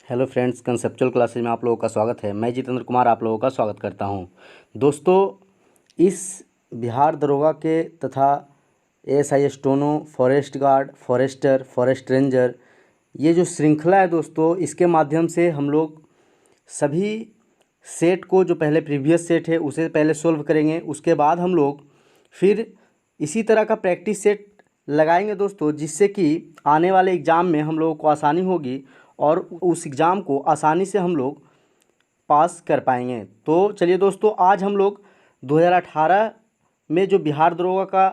Hello friends, conceptual classes में आप लोगों का स्वागत है। मैं जितेंद्र कुमार आप लोगों का स्वागत करता हूं। दोस्तों, इस बिहार दरोगा के तथा ASI steno, forest guard, forester, forest ranger, ये जो श्रृंखला है दोस्तों, इसके माध्यम से हम लोग सभी सेट को, जो पहले प्रीवियस सेट है उसे पहले सोल्व करेंगे। उसके बाद हम लोग फिर इसी तरह का प्रैक्टिस सेट लगाएंगे दोस्तों, जिससे कि आने वाले एग्ज़ाम में हम लोगों को आसानी होगी और उस एग्ज़ाम को आसानी से हम लोग पास कर पाएंगे। तो चलिए दोस्तों, आज हम लोग 2018 में जो बिहार दरोगा का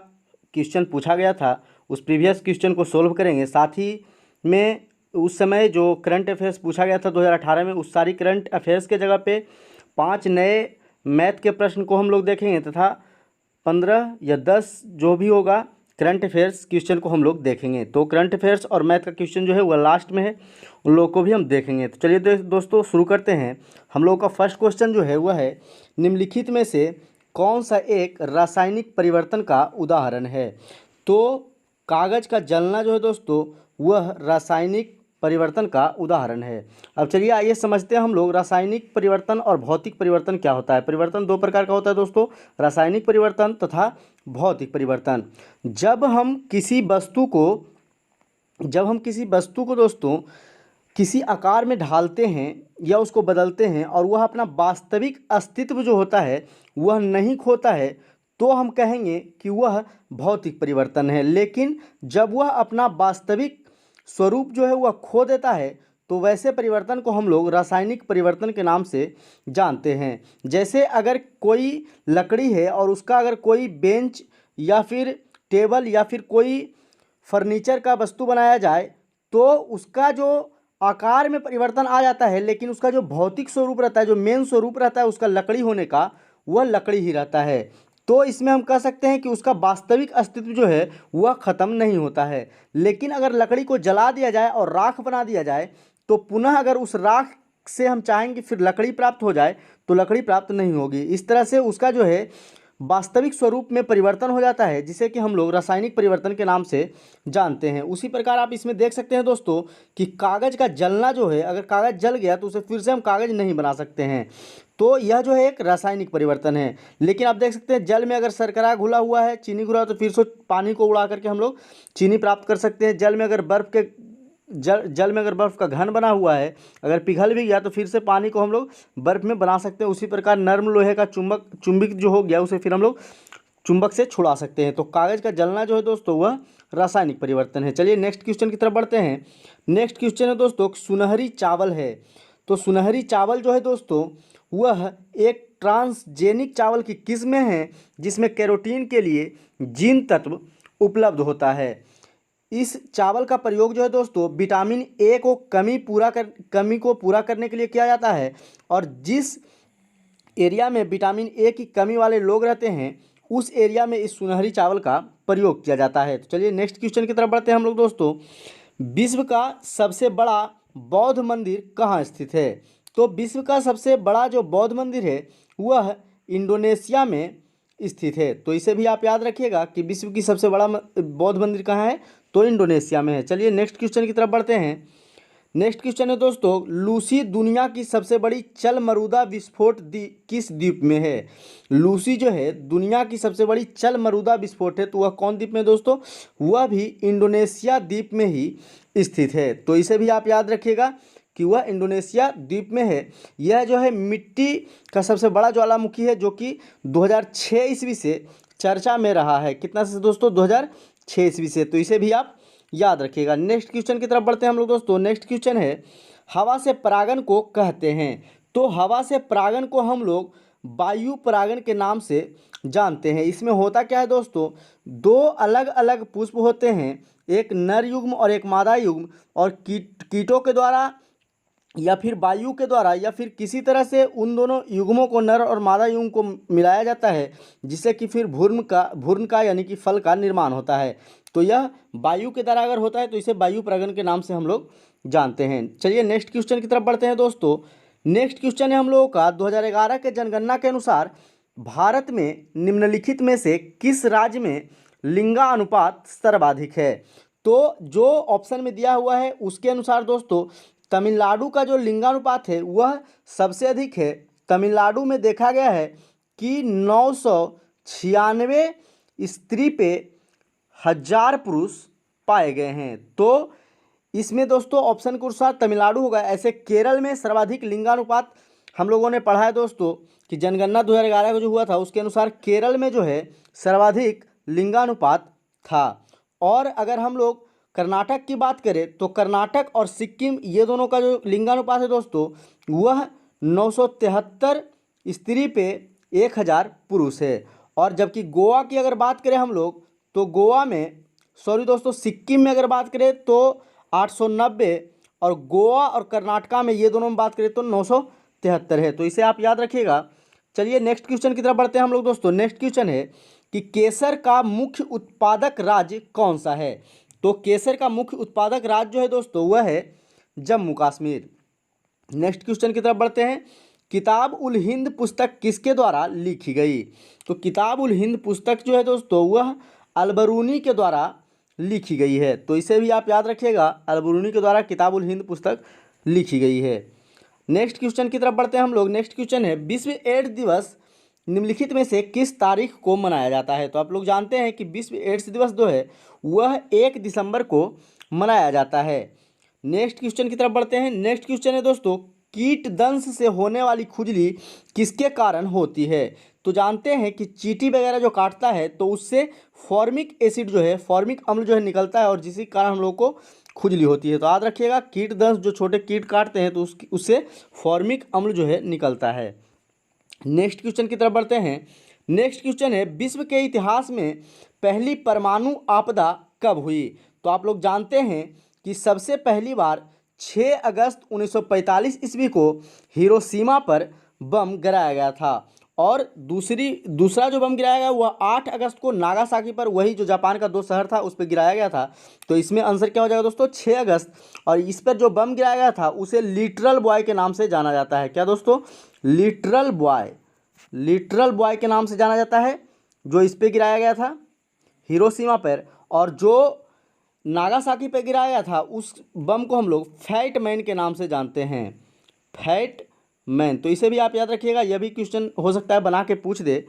क्वेश्चन पूछा गया था उस प्रीवियस क्वेश्चन को सोल्व करेंगे। साथ ही में उस समय जो करंट अफेयर्स पूछा गया था 2018 में, उस सारी करंट अफेयर्स के जगह पे 5 नए मैथ के प्रश्न को हम लोग देखेंगे तथा 15 या 10 जो भी होगा करंट अफेयर्स क्वेश्चन को हम लोग देखेंगे। तो करंट अफेयर्स और मैथ का क्वेश्चन जो है वह लास्ट में है, उन लोगों को भी हम देखेंगे। तो चलिए दोस्तों शुरू करते हैं। हम लोगों का फर्स्ट क्वेश्चन जो है वह है, निम्नलिखित में से कौन सा एक रासायनिक परिवर्तन का उदाहरण है। तो कागज़ का जलना जो है दोस्तों वह रासायनिक परिवर्तन का उदाहरण है। अब चलिए आइए समझते हैं हम लोग रासायनिक परिवर्तन और भौतिक परिवर्तन क्या होता है। परिवर्तन दो प्रकार का होता है दोस्तों, रासायनिक परिवर्तन तथा भौतिक परिवर्तन। जब हम किसी वस्तु को दोस्तों किसी आकार में ढालते हैं या उसको बदलते हैं और वह अपना वास्तविक अस्तित्व जो होता है वह नहीं खोता है, तो हम कहेंगे कि वह भौतिक परिवर्तन है। लेकिन जब वह अपना वास्तविक स्वरूप जो है वह खो देता है, तो वैसे परिवर्तन को हम लोग रासायनिक परिवर्तन के नाम से जानते हैं। जैसे अगर कोई लकड़ी है और उसका अगर कोई बेंच या फिर टेबल या फिर कोई फर्नीचर का वस्तु बनाया जाए, तो उसका जो आकार में परिवर्तन आ जाता है, लेकिन उसका जो भौतिक स्वरूप रहता है, जो मेन स्वरूप रहता है उसका लकड़ी होने का, वह लकड़ी ही रहता है। तो इसमें हम कह सकते हैं कि उसका वास्तविक अस्तित्व जो है वह ख़त्म नहीं होता है। लेकिन अगर लकड़ी को जला दिया जाए और राख बना दिया जाए, तो पुनः अगर उस राख से हम चाहेंगे फिर लकड़ी प्राप्त हो जाए, तो लकड़ी प्राप्त नहीं होगी। इस तरह से उसका जो है वास्तविक स्वरूप में परिवर्तन हो जाता है, जिसे कि हम लोग रासायनिक परिवर्तन के नाम से जानते हैं। उसी प्रकार आप इसमें देख सकते हैं दोस्तों कि कागज़ का जलना जो है, अगर कागज़ जल गया तो उसे फिर से हम कागज़ नहीं बना सकते हैं। तो यह जो है एक रासायनिक परिवर्तन है। लेकिन आप देख सकते हैं जल में अगर शर्करा घुला हुआ है, चीनी घुला, तो फिर से पानी को उड़ा करके हम लोग चीनी प्राप्त कर सकते हैं। जल में अगर बर्फ़ का घन बना हुआ है, अगर पिघल भी गया तो फिर से पानी को हम लोग बर्फ़ में बना सकते हैं। उसी प्रकार नर्म लोहे का चुंबक जो हो गया उसे फिर हम लोग चुंबक से छुड़ा सकते हैं। तो कागज़ का जलना जो है दोस्तों वह रासायनिक परिवर्तन है। चलिए नेक्स्ट क्वेश्चन की तरफ बढ़ते हैं। नेक्स्ट क्वेश्चन है दोस्तों, सुनहरी चावल है। तो सुनहरी चावल जो है दोस्तों वह एक ट्रांसजेनिक चावल की किस्म है, जिसमें कैरोटीन के लिए जीन तत्व उपलब्ध होता है। इस चावल का प्रयोग जो है दोस्तों विटामिन ए को कमी को पूरा करने के लिए किया जाता है। और जिस एरिया में विटामिन ए की कमी वाले लोग रहते हैं, उस एरिया में इस सुनहरी चावल का प्रयोग किया जाता है। तो चलिए नेक्स्ट क्वेश्चन की तरफ बढ़ते हैं हम लोग दोस्तों। विश्व का सबसे बड़ा बौद्ध मंदिर कहाँ स्थित है। तो विश्व का सबसे बड़ा जो बौद्ध मंदिर है वह इंडोनेशिया में स्थित है। तो इसे भी आप याद रखिएगा कि विश्व की सबसे बड़ा बौद्ध मंदिर कहाँ है, तो इंडोनेशिया में है। चलिए नेक्स्ट क्वेश्चन की तरफ बढ़ते हैं। नेक्स्ट क्वेश्चन है दोस्तों, लूसी दुनिया की सबसे बड़ी चल मरुदा विस्फोट किस द्वीप में है। लूसी जो है दुनिया की सबसे बड़ी चल मरुदा विस्फोट है, तो वह कौन द्वीप में है दोस्तों, वह भी इंडोनेशिया द्वीप में ही स्थित है। तो इसे भी आप याद रखिएगा कि वह इंडोनेशिया द्वीप में है। यह जो है मिट्टी का सबसे बड़ा ज्वालामुखी है, जो कि 2006 ईस्वी से चर्चा में रहा है। कितना से दोस्तों, 2006 ईस्वी से। तो इसे भी आप याद रखिएगा। नेक्स्ट क्वेश्चन की तरफ बढ़ते हैं हम लोग दोस्तों। नेक्स्ट क्वेश्चन है, हवा से परागन को कहते हैं। तो हवा से परागन को हम लोग वायु परागन के नाम से जानते हैं। इसमें होता क्या है दोस्तों, दो अलग अलग पुष्प होते हैं, एक नर युग्म और एक मादा युग्म, और कीटों के द्वारा या फिर वायु के द्वारा या फिर किसी तरह से उन दोनों युग्मों को, नर और मादा युग्म को मिलाया जाता है, जिससे कि फिर भ्रूण का यानी कि फल का निर्माण होता है। तो यह वायु के द्वारा अगर होता है तो इसे वायु परागन के नाम से हम लोग जानते हैं। चलिए नेक्स्ट क्वेश्चन की तरफ बढ़ते हैं दोस्तों। नेक्स्ट क्वेश्चन है हम लोगों का, 2011 के जनगणना के अनुसार भारत में निम्नलिखित में से किस राज्य में लिंगानुपात सर्वाधिक है। तो जो ऑप्शन में दिया हुआ है उसके अनुसार दोस्तों तमिलनाडु का जो लिंगानुपात है वह सबसे अधिक है। तमिलनाडु में देखा गया है कि 996 स्त्री पे 1000 पुरुष पाए गए हैं। तो इसमें दोस्तों ऑप्शन के अनुसार तमिलनाडु होगा। ऐसे केरल में सर्वाधिक लिंगानुपात हम लोगों ने पढ़ा है दोस्तों कि जनगणना 2011 को जो हुआ था उसके अनुसार केरल में जो है सर्वाधिक लिंगानुपात था। और अगर हम लोग कर्नाटक की बात करें तो कर्नाटक और सिक्किम ये दोनों का जो लिंगानुपात है दोस्तों वह 973 स्त्री पे 1000 पुरुष है। और जबकि गोवा की अगर बात करें हम लोग तो गोवा में सिक्किम में अगर बात करें तो 890 और गोवा और कर्नाटका में ये दोनों में बात करें तो 973 है। तो इसे आप याद रखिएगा। चलिए नेक्स्ट क्वेश्चन की तरफ बढ़ते हैं हम लोग दोस्तों। नेक्स्ट क्वेश्चन है कि केसर का मुख्य उत्पादक राज्य कौन सा है। तो केसर का मुख्य उत्पादक राज्य जो है दोस्तों वह है जम्मू कश्मीर। नेक्स्ट क्वेश्चन की तरफ बढ़ते हैं। किताब उल हिंद पुस्तक किसके द्वारा लिखी गई। तो किताब उल हिंद पुस्तक जो है दोस्तों वह अलबरूनी के द्वारा लिखी गई है। तो इसे भी आप याद रखिएगा, अलबरूनी के द्वारा किताब उल हिंद पुस्तक लिखी गई है। नेक्स्ट क्वेश्चन की तरफ बढ़ते हैं हम लोग। नेक्स्ट क्वेश्चन है विश्व एड्स दिवस निम्नलिखित में से किस तारीख को मनाया जाता है। तो आप लोग जानते हैं कि विश्व एड्स दिवस जो है वह 1 दिसंबर को मनाया जाता है। नेक्स्ट क्वेश्चन की तरफ बढ़ते हैं। नेक्स्ट क्वेश्चन है दोस्तों कीट दंश से होने वाली खुजली किसके कारण होती है। तो जानते हैं कि चींटी वगैरह जो काटता है तो उससे फॉर्मिक एसिड जो है, फॉर्मिक अम्ल जो है निकलता है और जिसके कारण हम लोग को खुजली होती है। तो याद रखिएगा कीट दंश जो छोटे कीट काटते हैं तो उससे फॉर्मिक अम्ल जो है निकलता है। नेक्स्ट क्वेश्चन की तरफ बढ़ते हैं। नेक्स्ट क्वेश्चन है विश्व के इतिहास में पहली परमाणु आपदा कब हुई। तो आप लोग जानते हैं कि सबसे पहली बार 6 अगस्त 1945 ईस्वी को हिरोशिमा पर बम गिराया गया था और दूसरा जो बम गिराया गया वह 8 अगस्त को नागासाकी पर, वही जो जापान का 2 शहर था उस पर गिराया गया था। तो इसमें आंसर क्या हो जाएगा दोस्तों 6 अगस्त। और इस पर जो बम गिराया गया था उसे लिटरल बॉय के नाम से जाना जाता है। क्या दोस्तों, लिटरल बॉय के नाम से जाना जाता है जो इस पे गिराया गया था हिरोशिमा पर। और जो नागासाकी पे गिराया गया था उस बम को हम लोग फैट मैन के नाम से जानते हैं, फैट मैन। तो इसे भी आप याद रखिएगा, यह भी क्वेश्चन हो सकता है बना के पूछ दे।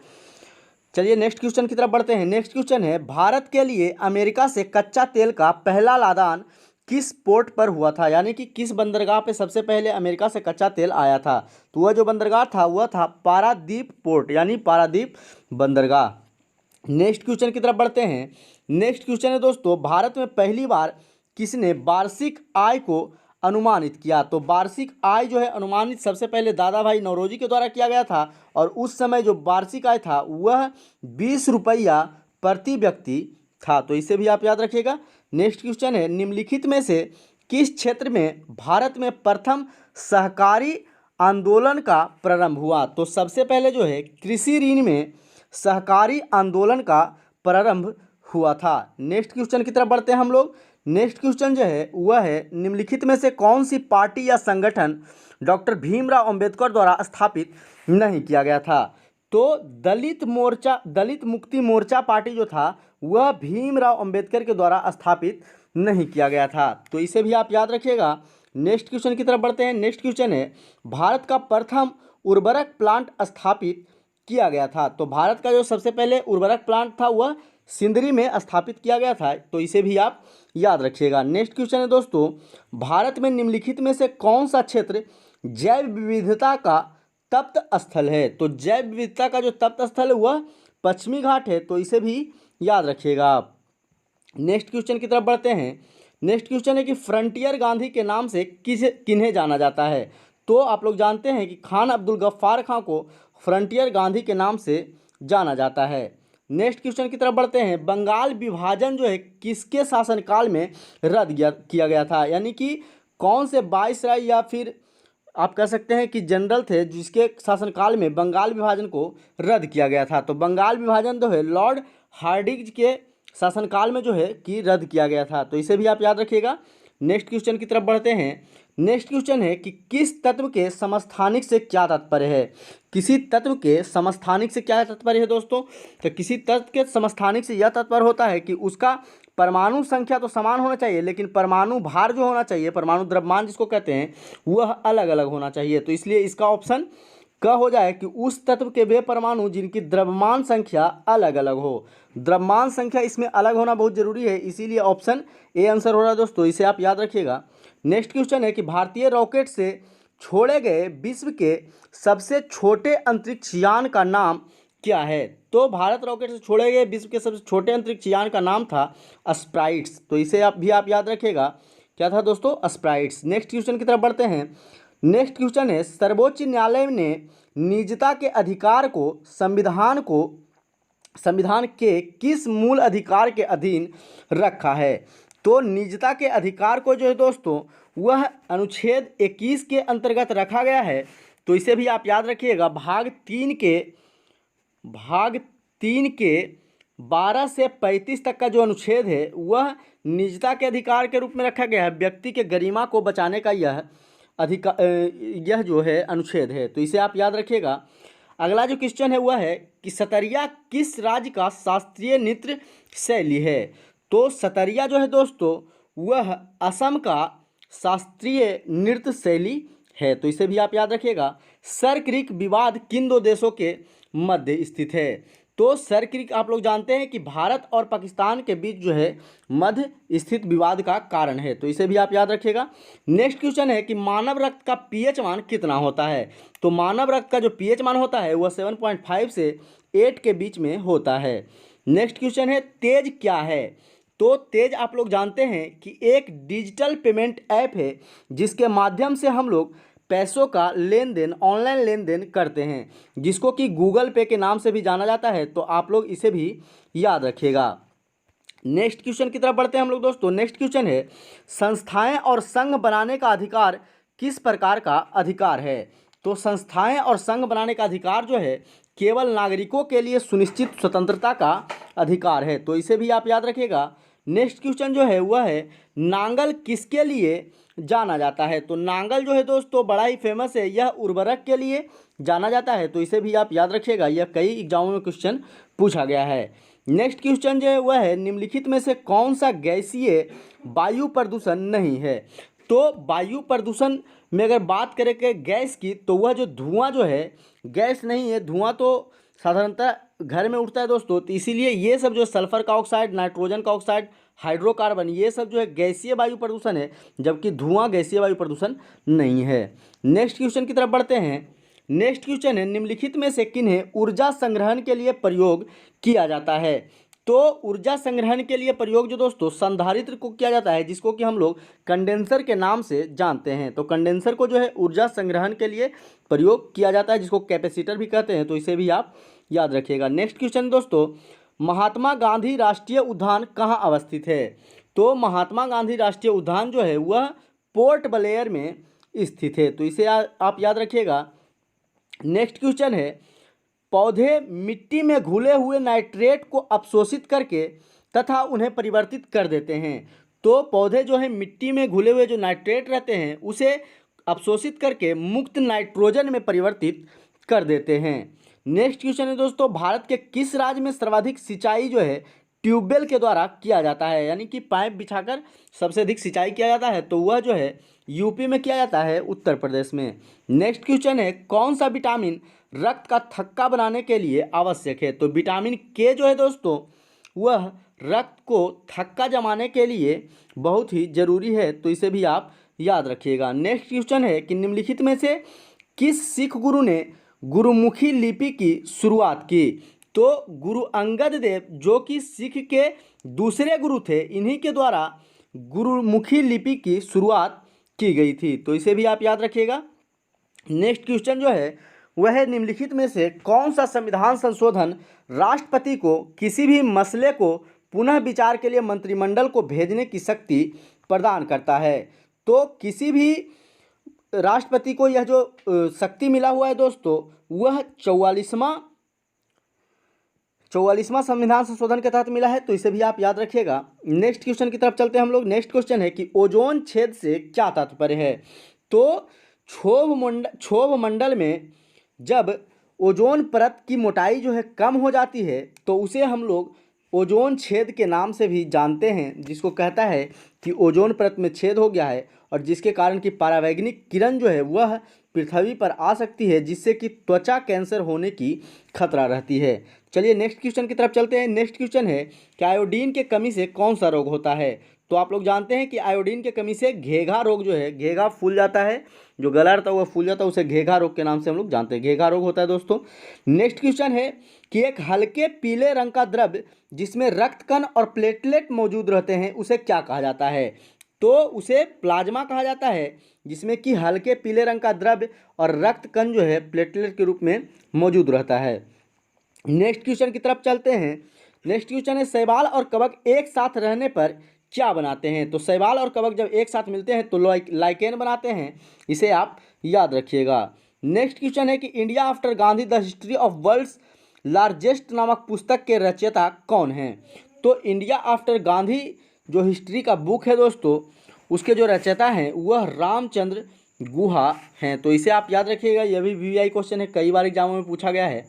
चलिए नेक्स्ट क्वेश्चन की तरफ बढ़ते हैं। नेक्स्ट क्वेश्चन है भारत के लिए अमेरिका से कच्चा तेल का पहला लादान किस पोर्ट पर हुआ था, यानी कि किस बंदरगाह पे सबसे पहले अमेरिका से कच्चा तेल आया था। तो वह जो बंदरगाह था वह था पारादीप पोर्ट, यानी पारादीप बंदरगाह। नेक्स्ट क्वेश्चन की तरफ बढ़ते हैं। नेक्स्ट क्वेश्चन है दोस्तों भारत में पहली बार किसने वार्षिक आय को अनुमानित किया। तो वार्षिक आय जो है अनुमानित सबसे पहले दादा भाई नौरोजी के द्वारा किया गया था और उस समय जो वार्षिक आय था वह 20 रुपया प्रति व्यक्ति था। तो इसे भी आप याद रखिएगा। नेक्स्ट क्वेश्चन है निम्नलिखित में से किस क्षेत्र में भारत में प्रथम सहकारी आंदोलन का प्रारंभ हुआ। तो सबसे पहले जो है कृषि ऋण में सहकारी आंदोलन का प्रारंभ हुआ था। नेक्स्ट क्वेश्चन की तरफ बढ़ते हैं हम लोग। नेक्स्ट क्वेश्चन जो है वह है निम्नलिखित में से कौन सी पार्टी या संगठन डॉक्टर भीमराव अंबेडकर द्वारा स्थापित नहीं किया गया था। तो दलित मुक्ति मोर्चा पार्टी जो था वह भीमराव अंबेडकर के द्वारा स्थापित नहीं किया गया था। तो इसे भी आप याद रखिएगा। नेक्स्ट क्वेश्चन की तरफ बढ़ते हैं। नेक्स्ट क्वेश्चन है भारत का प्रथम उर्वरक प्लांट स्थापित किया गया था। तो भारत का जो सबसे पहले उर्वरक प्लांट था वह सिंदरी में स्थापित किया गया था। तो इसे भी आप याद रखिएगा। नेक्स्ट क्वेश्चन है दोस्तों भारत में निम्नलिखित में से कौन सा क्षेत्र जैव विविधता का तप्त स्थल है। तो जैव विविधता का जो तप्त स्थल है वह पश्चिमी घाट है। तो इसे भी याद रखिएगा आप। नेक्स्ट क्वेश्चन की तरफ बढ़ते हैं। नेक्स्ट क्वेश्चन है कि फ्रंटियर गांधी के नाम से किन्हें जाना जाता है। तो आप लोग जानते हैं कि खान अब्दुल गफ्फार खां को फ्रंटियर गांधी के नाम से जाना जाता है। नेक्स्ट क्वेश्चन की तरफ बढ़ते हैं। बंगाल विभाजन जो है किसके शासनकाल में रद्द किया गया था, यानी कि कौन से वायसराय या फिर आप कह सकते हैं कि जनरल थे जिसके शासनकाल में बंगाल विभाजन को रद्द किया गया था। तो बंगाल विभाजन जो है लॉर्ड हार्डिंज के शासनकाल में जो है कि रद्द किया गया था। तो इसे भी आप याद रखिएगा। नेक्स्ट क्वेश्चन की तरफ बढ़ते हैं। नेक्स्ट क्वेश्चन है कि किस तत्व के समस्थानिक से क्या तात्पर्य है। किसी तत्व के समस्थानिक से क्या तात्पर्य है दोस्तों, तो किसी तत्व के समस्थानिक से यह तात्पर्य होता है कि उसका परमाणु संख्या तो समान होना चाहिए, लेकिन परमाणु भार जो होना चाहिए, परमाणु द्रव्यमान जिसको कहते हैं, वह अलग अलग होना चाहिए। तो इसलिए इसका ऑप्शन क हो जाए कि उस तत्व के वे परमाणु जिनकी द्रव्यमान संख्या अलग अलग हो। द्रव्यमान संख्या इसमें अलग होना बहुत जरूरी है, इसीलिए ऑप्शन ए आंसर हो रहा है दोस्तों, इसे आप याद रखिएगा। नेक्स्ट क्वेश्चन है कि भारतीय रॉकेट से छोड़े गए विश्व के सबसे छोटे अंतरिक्ष यान का नाम क्या है। तो भारत रॉकेट से छोड़े गए विश्व के सबसे छोटे अंतरिक्ष यान का नाम था स्प्राइट्स। तो इसे आप याद रखिएगा, क्या था दोस्तों, स्प्राइट्स। नेक्स्ट क्वेश्चन की तरफ बढ़ते हैं। नेक्स्ट क्वेश्चन है सर्वोच्च न्यायालय ने निजता के अधिकार को संविधान के किस मूल अधिकार के अधीन रखा है। तो निजता के अधिकार को जो है दोस्तों वह अनुच्छेद 21 के अंतर्गत रखा गया है। तो इसे भी आप याद रखिएगा, भाग तीन के 12 से 35 तक का जो अनुच्छेद है वह निजता के अधिकार के रूप में रखा गया है। व्यक्ति के गरिमा को बचाने का यह जो है अनुच्छेद है, तो इसे आप याद रखिएगा। अगला जो क्वेश्चन है वह है कि सतरिया किस राज्य का शास्त्रीय नृत्य शैली है। तो सतरिया जो है दोस्तों वह असम का शास्त्रीय नृत्य शैली है, तो इसे भी आप याद रखिएगा। सर क्रीक विवाद किन दो देशों के मध्य स्थित है। तो सर क्रीक आप लोग जानते हैं कि भारत और पाकिस्तान के बीच जो है मध्य स्थित विवाद का कारण है, तो इसे भी आप याद रखिएगा। नेक्स्ट क्वेश्चन है कि मानव रक्त का पीएच मान कितना होता है। तो मानव रक्त का जो पीएच मान होता है वह 7.5 से 8 के बीच में होता है। नेक्स्ट क्वेश्चन है तेज क्या है। तो तेज आप लोग जानते हैं कि एक डिजिटल पेमेंट ऐप है जिसके माध्यम से हम लोग पैसों का लेन देन, ऑनलाइन लेन देन करते हैं, जिसको कि गूगल पे के नाम से भी जाना जाता है। तो आप लोग इसे भी याद रखिएगा। नेक्स्ट क्वेश्चन की तरफ बढ़ते हैं हम लोग दोस्तों। नेक्स्ट क्वेश्चन है संस्थाएं और संघ बनाने का अधिकार किस प्रकार का अधिकार है। तो संस्थाएं और संघ बनाने का अधिकार जो है केवल नागरिकों के लिए सुनिश्चित स्वतंत्रता का अधिकार है, तो इसे भी आप याद रखिएगा। नेक्स्ट क्वेश्चन जो है वह है नांगल किसके लिए जाना जाता है। तो नांगल जो है दोस्तों बड़ा ही फेमस है, यह उर्वरक के लिए जाना जाता है, तो इसे भी आप याद रखिएगा, यह कई एग्जामों में क्वेश्चन पूछा गया है। नेक्स्ट क्वेश्चन जो है वह है निम्नलिखित में से कौन सा गैसीय वायु प्रदूषण नहीं है। तो वायु प्रदूषण में अगर बात करें कि गैस की, तो वह जो धुआं जो है गैस नहीं है, धुआं तो साधारणतः घर में उठता है दोस्तों, तो इसीलिए ये सब जो सल्फर का ऑक्साइड, नाइट्रोजन का ऑक्साइड, हाइड्रोकार्बन, ये सब जो है गैसीय वायु प्रदूषण है, जबकि धुआं गैसीय वायु प्रदूषण नहीं है। नेक्स्ट क्वेश्चन की तरफ बढ़ते हैं। नेक्स्ट क्वेश्चन है निम्नलिखित में से किन्हें ऊर्जा संग्रहण के लिए प्रयोग किया जाता है। तो ऊर्जा संग्रहण के लिए प्रयोग जो दोस्तों संधारित्र को किया जाता है, जिसको कि हम लोग कंडेंसर के नाम से जानते हैं। तो कंडेंसर को जो है ऊर्जा संग्रहण के लिए प्रयोग किया जाता है, जिसको कैपेसिटर भी कहते हैं, तो इसे भी आप याद रखिएगा। नेक्स्ट क्वेश्चन दोस्तों महात्मा गांधी राष्ट्रीय उद्यान कहाँ अवस्थित है। तो महात्मा गांधी राष्ट्रीय उद्यान जो है वह पोर्ट ब्लेयर में स्थित है, तो इसे आप याद रखिएगा। नेक्स्ट क्वेश्चन है पौधे मिट्टी में घुले हुए नाइट्रेट को अवशोषित करके तथा उन्हें परिवर्तित कर देते हैं। तो पौधे जो है मिट्टी में घुले हुए जो नाइट्रेट रहते हैं उसे अवशोषित करके मुक्त नाइट्रोजन में परिवर्तित कर देते हैं। नेक्स्ट क्वेश्चन है दोस्तों भारत के किस राज्य में सर्वाधिक सिंचाई जो है ट्यूबवेल के द्वारा किया जाता है, यानी कि पाइप बिछाकर सबसे अधिक सिंचाई किया जाता है, तो वह जो है यूपी में किया जाता है, उत्तर प्रदेश में। नेक्स्ट क्वेश्चन है कौन सा विटामिन रक्त का थक्का बनाने के लिए आवश्यक है। तो विटामिन के जो है दोस्तों वह रक्त को थक्का जमाने के लिए बहुत ही जरूरी है, तो इसे भी आप याद रखिएगा। नेक्स्ट क्वेश्चन है कि निम्नलिखित में से किस सिख गुरु ने गुरुमुखी लिपि की शुरुआत की। तो गुरु अंगद देव जो कि सिख के दूसरे गुरु थे, इन्हीं के द्वारा गुरुमुखी लिपि की शुरुआत की गई थी, तो इसे भी आप याद रखिएगा। नेक्स्ट क्वेश्चन जो है वह है निम्नलिखित में से कौन सा संविधान संशोधन राष्ट्रपति को किसी भी मसले को पुनः विचार के लिए मंत्रिमंडल को भेजने की शक्ति प्रदान करता है। तो किसी भी राष्ट्रपति को यह जो शक्ति मिला हुआ है दोस्तों वह 44वां संविधान संशोधन के तहत मिला है, तो इसे भी आप याद रखिएगा। नेक्स्ट क्वेश्चन की तरफ चलते हैं हम लोग। नेक्स्ट क्वेश्चन है कि ओजोन छेद से क्या तात्पर्य है। तो क्षोभ मंडल में जब ओजोन परत की मोटाई जो है कम हो जाती है तो उसे हम लोग ओजोन छेद के नाम से भी जानते हैं, जिसको कहता है कि ओजोन परत में छेद हो गया है और जिसके कारण कि परावैंगनिक किरण जो है वह पृथ्वी पर आ सकती है, जिससे कि त्वचा कैंसर होने की खतरा रहती है। चलिए नेक्स्ट क्वेश्चन की तरफ चलते हैं। नेक्स्ट क्वेश्चन है कि आयोडीन के कमी से कौन सा रोग होता है। तो आप लोग जानते हैं कि आयोडीन के कमी से घेघा रोग जो है, घेघा फूल जाता है, जो गला रहता है वह फूल जाता है, उसे घेघा रोग के नाम से हम लोग जानते हैं, घेघा रोग होता है दोस्तों। नेक्स्ट क्वेश्चन है कि एक हल्के पीले रंग का द्रव्य जिसमें रक्त कण और प्लेटलेट मौजूद रहते हैं उसे क्या कहा जाता है। तो उसे प्लाज्मा कहा जाता है, जिसमें कि हल्के पीले रंग का द्रव्य और रक्त कण जो है प्लेटलेट के रूप में मौजूद रहता है। नेक्स्ट क्वेश्चन की तरफ चलते हैं। नेक्स्ट क्वेश्चन है शैवाल और कवक एक साथ रहने पर क्या बनाते हैं। तो शैवाल और कवक जब एक साथ मिलते हैं तो लाइकेन बनाते हैं, इसे आप याद रखिएगा। नेक्स्ट क्वेश्चन है कि India after Gandhi the history of world's largest नामक पुस्तक के रचयिता कौन हैं। तो इंडिया आफ्टर गांधी जो हिस्ट्री का बुक है दोस्तों, उसके जो रचयिता हैं वह रामचंद्र गुहा हैं। तो इसे आप याद रखिएगा, यह भी वीआई क्वेश्चन है, कई बार एग्जामों में पूछा गया है।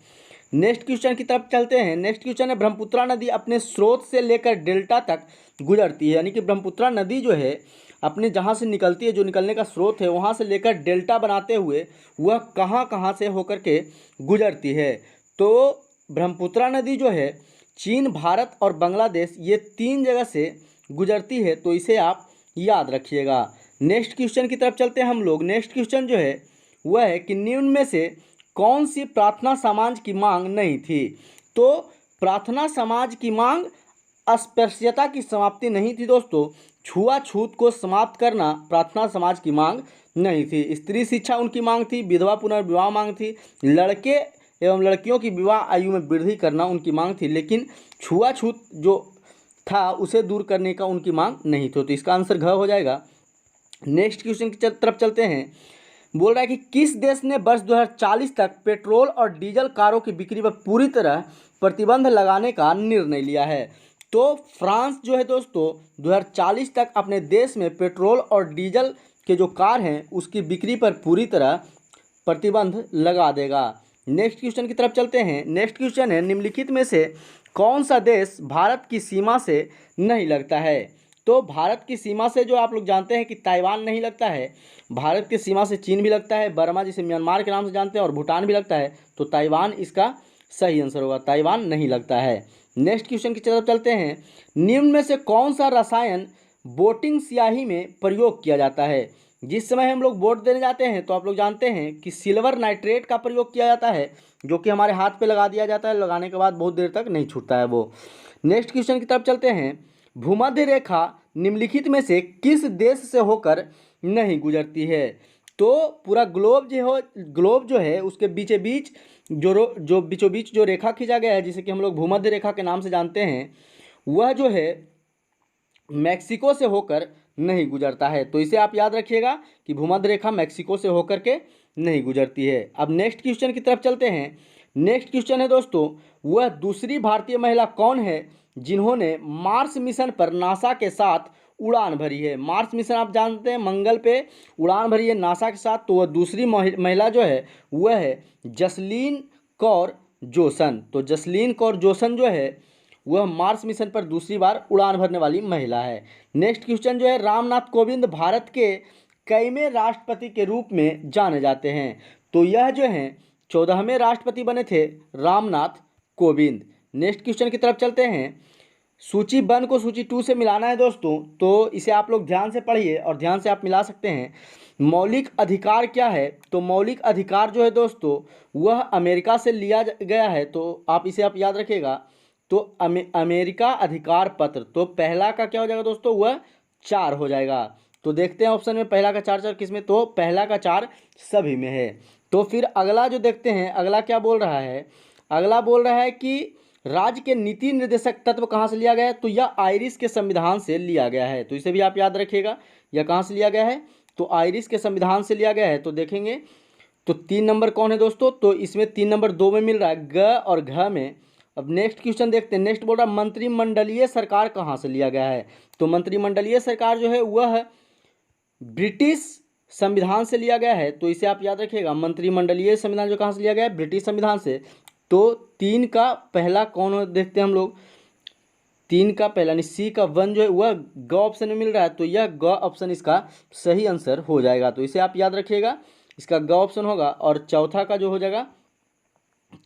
नेक्स्ट क्वेश्चन की तरफ चलते हैं। नेक्स्ट क्वेश्चन है ब्रह्मपुत्रा नदी अपने स्रोत से लेकर डेल्टा तक गुजरती है, यानी कि ब्रह्मपुत्रा नदी जो है अपने जहाँ से निकलती है, जो निकलने का स्रोत है, वहाँ से लेकर डेल्टा बनाते हुए वह कहाँ कहाँ से होकर के गुजरती है। तो ब्रह्मपुत्रा नदी जो है चीन, भारत और बांग्लादेश, ये 3 जगह से गुजरती है, तो इसे आप याद रखिएगा। नेक्स्ट क्वेश्चन की तरफ चलते हैं हम लोग। नेक्स्ट क्वेश्चन जो है वह है कि निम्न में से कौन सी प्रार्थना समाज की मांग नहीं थी। तो प्रार्थना समाज की मांग अस्पृश्यता की समाप्ति नहीं थी दोस्तों, छुआछूत को समाप्त करना प्रार्थना समाज की मांग नहीं थी। स्त्री शिक्षा उनकी मांग थी, विधवा पुनर्विवाह मांग थी, लड़के एवं लड़कियों की विवाह आयु में वृद्धि करना उनकी मांग थी, लेकिन छुआछूत जो था उसे दूर करने का उनकी मांग नहीं थी। तो इसका आंसर घ हो जाएगा। नेक्स्ट क्वेश्चन की तरफ चलते हैं। बोल रहा है कि किस देश ने वर्ष 2040 तक पेट्रोल और डीजल कारों की बिक्री पर पूरी तरह प्रतिबंध लगाने का निर्णय लिया है। तो फ्रांस जो है दोस्तों 2040 तक अपने देश में पेट्रोल और डीजल के जो कार हैं उसकी बिक्री पर पूरी तरह प्रतिबंध लगा देगा। नेक्स्ट क्वेश्चन की तरफ चलते हैं। नेक्स्ट क्वेश्चन है निम्नलिखित में से कौन सा देश भारत की सीमा से नहीं लगता है। तो भारत की सीमा से जो आप लोग जानते हैं कि ताइवान नहीं लगता है, भारत की सीमा से चीन भी लगता है, बर्मा जिसे म्यांमार के नाम से जानते हैं, और भूटान भी लगता है, तो ताइवान इसका सही आंसर होगा, ताइवान नहीं लगता है। नेक्स्ट क्वेश्चन की तरफ चलते हैं। निम्न में से कौन सा रसायन बोटिंग स्याही में प्रयोग किया जाता है। जिस समय हम लोग बोट देने जाते हैं तो आप लोग जानते हैं कि सिल्वर नाइट्रेट का प्रयोग किया जाता है, जो कि हमारे हाथ पे लगा दिया जाता है, लगाने के बाद बहुत देर तक नहीं छूटता है वो। नेक्स्ट क्वेश्चन की तरफ चलते हैं। भूमध्य रेखा निम्नलिखित में से किस देश से होकर नहीं गुजरती है। तो पूरा ग्लोब जो है उसके बीचे बीच जो बीचों बीच जो रेखा खींचा गया है, जिसे कि हम लोग भूमध्य रेखा के नाम से जानते हैं, वह जो है मैक्सिको से होकर नहीं गुजरता है। तो इसे आप याद रखिएगा कि भूमध्य रेखा मैक्सिको से होकर के नहीं गुजरती है। अब नेक्स्ट क्वेश्चन की तरफ चलते हैं। नेक्स्ट क्वेश्चन है दोस्तों, वह दूसरी भारतीय महिला कौन है जिन्होंने मार्स मिशन पर नासा के साथ उड़ान भरी है। मार्स मिशन आप जानते हैं, मंगल पे उड़ान भरी है नासा के साथ, तो वह दूसरी महिला जो है वह है जसलीन कौर जोसन। तो जसलीन कौर जोसन जो है वह मार्स मिशन पर दूसरी बार उड़ान भरने वाली महिला है। नेक्स्ट क्वेश्चन जो है, रामनाथ कोविंद भारत के कईवें राष्ट्रपति के रूप में जाने जाते हैं। तो यह जो हैं 14वें राष्ट्रपति बने थे रामनाथ कोविंद। नेक्स्ट क्वेश्चन की तरफ चलते हैं। सूची 1 को सूची 2 से मिलाना है दोस्तों, तो इसे आप लोग ध्यान से पढ़िए और ध्यान से आप मिला सकते हैं। मौलिक अधिकार क्या है। तो मौलिक अधिकार जो है दोस्तों वह अमेरिका से लिया गया है, तो इसे आप याद रखिएगा। तो अमेरिका अधिकार पत्र, तो पहला का क्या हो जाएगा दोस्तों, वह 4 हो जाएगा। तो देखते हैं ऑप्शन में पहला का 4 किस में, तो पहला का 4 सभी में है। तो फिर अगला जो देखते हैं, अगला क्या बोल रहा है, अगला बोल रहा है कि राज्य के नीति निर्देशक तत्व कहाँ से लिया गया है। तो यह आयरिश के संविधान से लिया गया है, तो इसे भी आप याद रखिएगा। यह कहाँ से लिया गया है, तो आयरिश के संविधान से लिया गया है। तो देखेंगे तो 3 नंबर कौन है दोस्तों, तो इसमें 3 नंबर 2 में मिल रहा है, ग और घ में अब नेक्स्ट क्वेश्चन देखते हैं। नेक्स्ट बोल रहा मंत्रिमंडलीय सरकार कहाँ से लिया गया है। तो मंत्रिमंडलीय सरकार जो है वह ब्रिटिश संविधान से लिया गया है। तो इसे आप याद रखिएगा, मंत्रिमंडलीय संविधान जो कहाँ से लिया गया है, ब्रिटिश संविधान से। तो 3 का पहला कौन देखते हैं हम लोग, 3 का पहला यानी सी का 1 जो है वह ग ऑप्शन में मिल रहा है। तो यह ग ऑप्शन इसका सही आंसर हो जाएगा। तो इसे आप याद रखिएगा, इसका ग ऑप्शन होगा। और चौथा का जो हो जाएगा,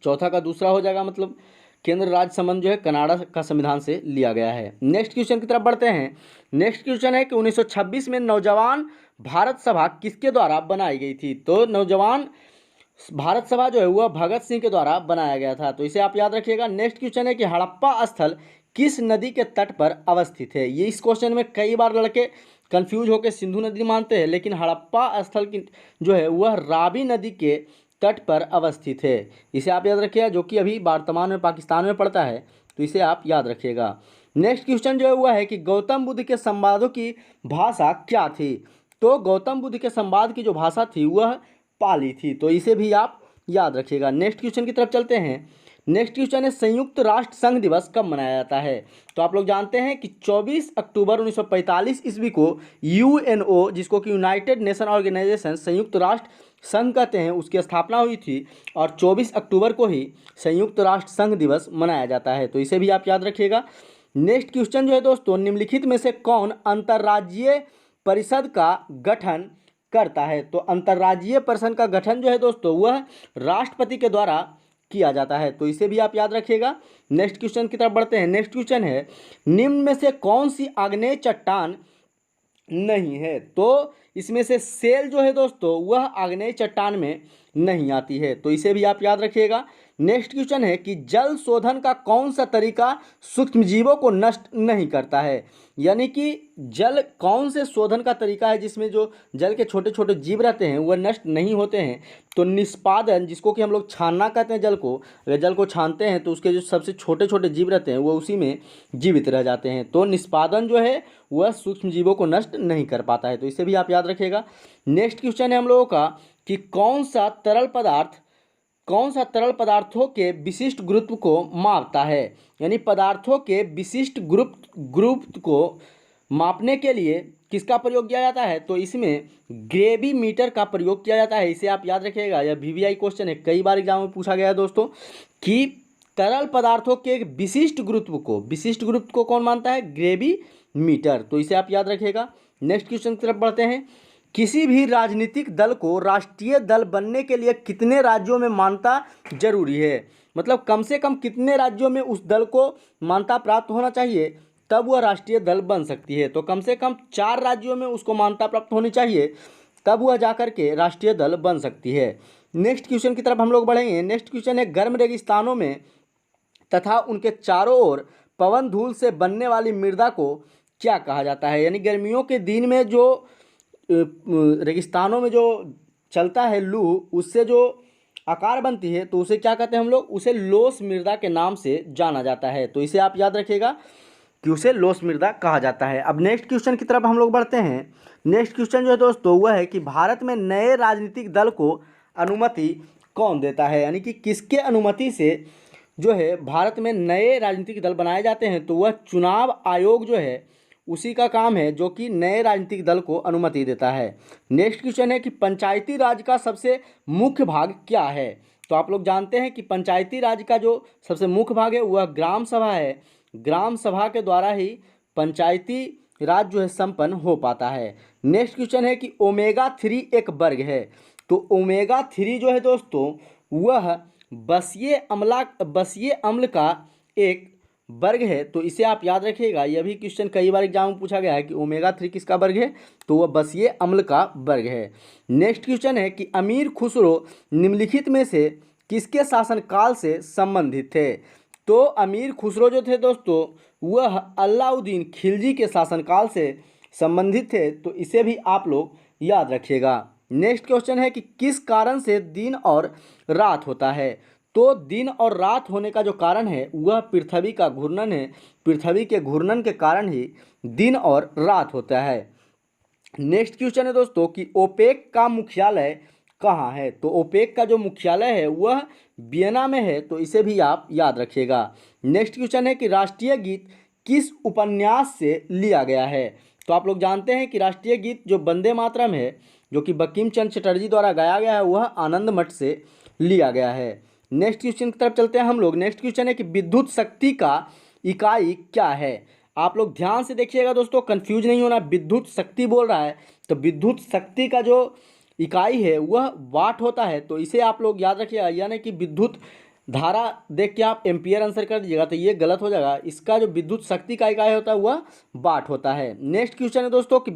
चौथा का दूसरा हो जाएगा, मतलब केंद्र राज्य संबंध जो है कनाडा का संविधान से लिया गया है। नेक्स्ट क्वेश्चन की तरफ बढ़ते हैं। नेक्स्ट क्वेश्चन है कि 1926 में नौजवान भारत सभा किसके द्वारा बनाई गई थी। तो नौजवान भारत सभा जो है वह भगत सिंह के द्वारा बनाया गया था। तो इसे आप याद रखिएगा। नेक्स्ट क्वेश्चन है कि हड़प्पा स्थल किस नदी के तट पर अवस्थित है। ये इस क्वेश्चन में कई बार लड़के कंफ्यूज होकर सिंधु नदी मानते हैं, लेकिन हड़प्पा स्थल की जो है वह रावी नदी के तट पर अवस्थित है। इसे आप याद रखिएगा, जो कि अभी वर्तमान में पाकिस्तान में पड़ता है। तो इसे आप याद रखिएगा। नेक्स्ट क्वेश्चन जो है वह है कि गौतम बुद्ध के संवादों की भाषा क्या थी। तो गौतम बुद्ध के संवाद की जो भाषा थी वह पाली थी। तो इसे भी आप याद रखिएगा। नेक्स्ट क्वेश्चन की तरफ चलते हैं। नेक्स्ट क्वेश्चन है संयुक्त राष्ट्र संघ दिवस कब मनाया जाता है। तो आप लोग जानते हैं कि 24 अक्टूबर 1945 ईस्वी को यूएनओ, जिसको कि यूनाइटेड नेशन ऑर्गेनाइजेशन संयुक्त राष्ट्र संघ कहते हैं, उसकी स्थापना हुई थी। और 24 अक्टूबर को ही संयुक्त राष्ट्र संघ दिवस मनाया जाता है। तो इसे भी आप याद रखिएगा। नेक्स्ट क्वेश्चन जो है दोस्तों, निम्नलिखित में से कौन अंतर्राज्यीय परिषद का गठन करता है। तो अंतर्राज्यीय परिषद का गठन जो है दोस्तों वह राष्ट्रपति के द्वारा किया जाता है। तो इसे भी आप याद रखिएगा। नेक्स्ट क्वेश्चन की तरफ बढ़ते हैं। नेक्स्ट क्वेश्चन है निम्न में से कौन सी आग्नेय चट्टान नहीं है। तो इसमें से सेल जो है दोस्तों वह आग्नेय चट्टान में नहीं आती है। तो इसे भी आप याद रखिएगा। नेक्स्ट क्वेश्चन है कि जल शोधन का कौन सा तरीका सूक्ष्मजीवों को नष्ट नहीं करता है। यानी कि जल कौन से शोधन का तरीका है जिसमें जो जल के छोटे छोटे जीव रहते हैं वह नष्ट नहीं होते हैं। तो निष्पादन, जिसको कि हम लोग छानना कहते हैं जल को, अगर जल को छानते हैं तो उसके जो सबसे छोटे छोटे जीव रहते हैं वो उसी में जीवित रह जाते हैं। तो निष्पादन जो है वह सूक्ष्म जीवों को नष्ट नहीं कर पाता है। तो इसे भी आप याद रखिएगा। नेक्स्ट क्वेश्चन है हम लोगों का कि कौन सा तरल पदार्थों के विशिष्ट गुरुत्व को मापता है। यानी पदार्थों के विशिष्ट गुरुत्व को मापने के लिए किसका प्रयोग किया जाता है। तो इसमें ग्रेविमीटर का प्रयोग किया जाता है। इसे आप याद रखिएगा, यह वीवीआई क्वेश्चन है, कई बार एग्जाम में पूछा गया है दोस्तों कि तरल पदार्थों के विशिष्ट गुरुत्व को कौन मानता है, ग्रेविमीटर। तो इसे आप याद रखिएगा। नेक्स्ट क्वेश्चन की तरफ बढ़ते हैं। किसी भी राजनीतिक दल को राष्ट्रीय दल बनने के लिए कितने राज्यों में मान्यता जरूरी है। मतलब कम से कम कितने राज्यों में उस दल को मान्यता प्राप्त होना चाहिए तब वह राष्ट्रीय दल बन सकती है। तो कम से कम 4 राज्यों में उसको मान्यता प्राप्त होनी चाहिए, तब वह जाकर के राष्ट्रीय दल बन सकती है। नेक्स्ट क्वेश्चन की तरफ हम लोग बढ़ेंगे। नेक्स्ट क्वेश्चन है गर्म रेगिस्तानों में तथा उनके चारों ओर पवन धूल से बनने वाली मृदा को क्या कहा जाता है। यानी गर्मियों के दिन में जो रेगिस्तानों में जो चलता है लू, उससे जो आकार बनती है तो उसे क्या कहते हैं हम लोग, उसे लोस मृदा के नाम से जाना जाता है। तो इसे आप याद रखिएगा कि उसे लोस मृदा कहा जाता है। अब नेक्स्ट क्वेश्चन की तरफ हम लोग बढ़ते हैं। नेक्स्ट क्वेश्चन जो है दोस्तों वह है कि भारत में नए राजनीतिक दल को अनुमति कौन देता है। यानी कि किसके अनुमति से जो है भारत में नए राजनीतिक दल बनाए जाते हैं। तो वह चुनाव आयोग जो है उसी का काम है जो कि नए राजनीतिक दल को अनुमति देता है। नेक्स्ट क्वेश्चन है कि पंचायती राज का सबसे मुख्य भाग क्या है। तो आप लोग जानते हैं कि पंचायती राज का जो सबसे मुख्य भाग है वह ग्राम सभा है। ग्राम सभा के द्वारा ही पंचायती राज जो है संपन्न हो पाता है। नेक्स्ट क्वेश्चन है कि ओमेगा 3 एक वर्ग है। तो ओमेगा 3 जो है दोस्तों वह बसीय अम्ल का एक वर्ग है। तो इसे आप याद रखिएगा। यह भी क्वेश्चन कई बार एग्जाम में पूछा गया है कि ओमेगा 3 किसका वर्ग है। तो वह बसीय अम्ल का वर्ग है। नेक्स्ट क्वेश्चन है कि अमीर खुसरो निम्नलिखित में से किसके शासनकाल से संबंधित थे। तो अमीर खुसरो जो थे दोस्तों वह अलाउद्दीन खिलजी के शासनकाल से संबंधित थे। तो इसे भी आप लोग याद रखिएगा। नेक्स्ट क्वेश्चन है कि किस कारण से दिन और रात होता है। तो दिन और रात होने का जो कारण है वह पृथ्वी का घूर्णन है। पृथ्वी के घूर्णन के कारण ही दिन और रात होता है। नेक्स्ट क्वेश्चन है दोस्तों कि ओपेक का मुख्यालय कहाँ है? तो ओपेक का जो मुख्यालय है वह वियना में है, तो इसे भी आप याद रखिएगा। नेक्स्ट क्वेश्चन है कि राष्ट्रीय गीत किस उपन्यास से लिया गया है? तो आप लोग जानते हैं कि राष्ट्रीय गीत जो वंदे मातरम है, जो कि बंकिम चंद्र चटर्जी द्वारा गाया गया है, वह आनंद मठ से लिया गया है। नेक्स्ट क्वेश्चन की तरफ चलते हैं हम लोग। नेक्स्ट क्वेश्चन है कि विद्युत शक्ति का इकाई क्या है? आप लोग ध्यान से देखिएगा दोस्तों, कंफ्यूज नहीं होना। विद्युत शक्ति बोल रहा है, तो विद्युत शक्ति का जो इकाई है वह वाट होता है, तो इसे आप लोग याद रखिएगा। यानी कि विद्युत धारा देख के आप एम्पियर आंसर कर दीजिएगा, तो ये गलत हो जाएगा। इसका जो विद्युत शक्ति का इकाई होता है वह वाट होता है। नेक्स्ट क्वेश्चन है दोस्तों कि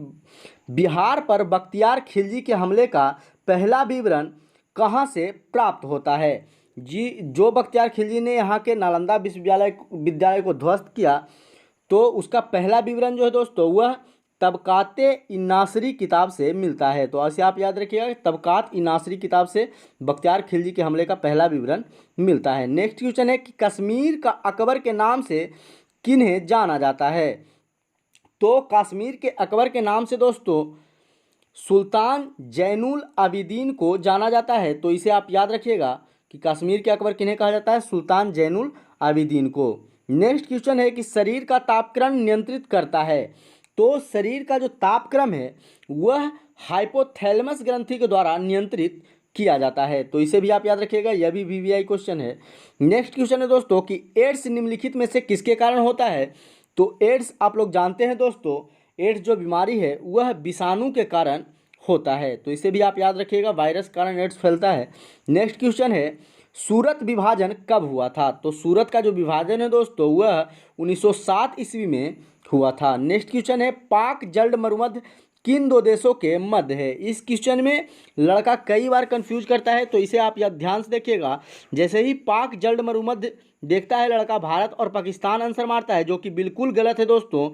बिहार पर बख्तियार खिलजी के हमले का पहला विवरण कहाँ से प्राप्त होता है? जी, जो बख्तियार खिलजी ने यहाँ के नालंदा विद्यालय को ध्वस्त किया, तो उसका पहला विवरण जो है दोस्तों वह तबकाते इन्नासरी किताब से मिलता है। तो ऐसे आप याद रखिएगा, तबकात इन्नासरी किताब से बख्तियार खिलजी के हमले का पहला विवरण मिलता है। नेक्स्ट क्वेश्चन है कि कश्मीर का अकबर के नाम से किन्हें जाना जाता है? तो कश्मीर के अकबर के नाम से दोस्तों सुल्तान जैनुल आबिदीन को जाना जाता है, तो इसे आप याद रखिएगा कि कश्मीर के अकबर किन्हें कहा जाता है? सुल्तान जैनुल आबिदीन को। नेक्स्ट क्वेश्चन है कि शरीर का तापक्रम नियंत्रित करता है? तो शरीर का जो तापक्रम है वह हाइपोथैलेमस ग्रंथि के द्वारा नियंत्रित किया जाता है, तो इसे भी आप याद रखिएगा, यह भी वीवीआई क्वेश्चन है। नेक्स्ट क्वेश्चन है दोस्तों कि एड्स निम्नलिखित में से किसके कारण होता है? तो एड्स आप लोग जानते हैं दोस्तों, एड्स जो बीमारी है वह विषाणु के कारण होता है, तो इसे भी आप याद रखिएगा, वायरस के कारण एड्स फैलता है। नेक्स्ट क्वेश्चन है सूरत विभाजन कब हुआ था? तो सूरत का जो विभाजन है दोस्तों वह 1907 ईस्वी में हुआ था। नेक्स्ट क्वेश्चन है पाक जल्द मरुमध्य किन दो देशों के मध्य है? इस क्वेश्चन में लड़का कई बार कंफ्यूज करता है, तो इसे आप याद ध्यान से देखिएगा। जैसे ही पाक जल्द मरुमध्य देखता है लड़का, भारत और पाकिस्तान आंसर मारता है, जो कि बिल्कुल गलत है दोस्तों।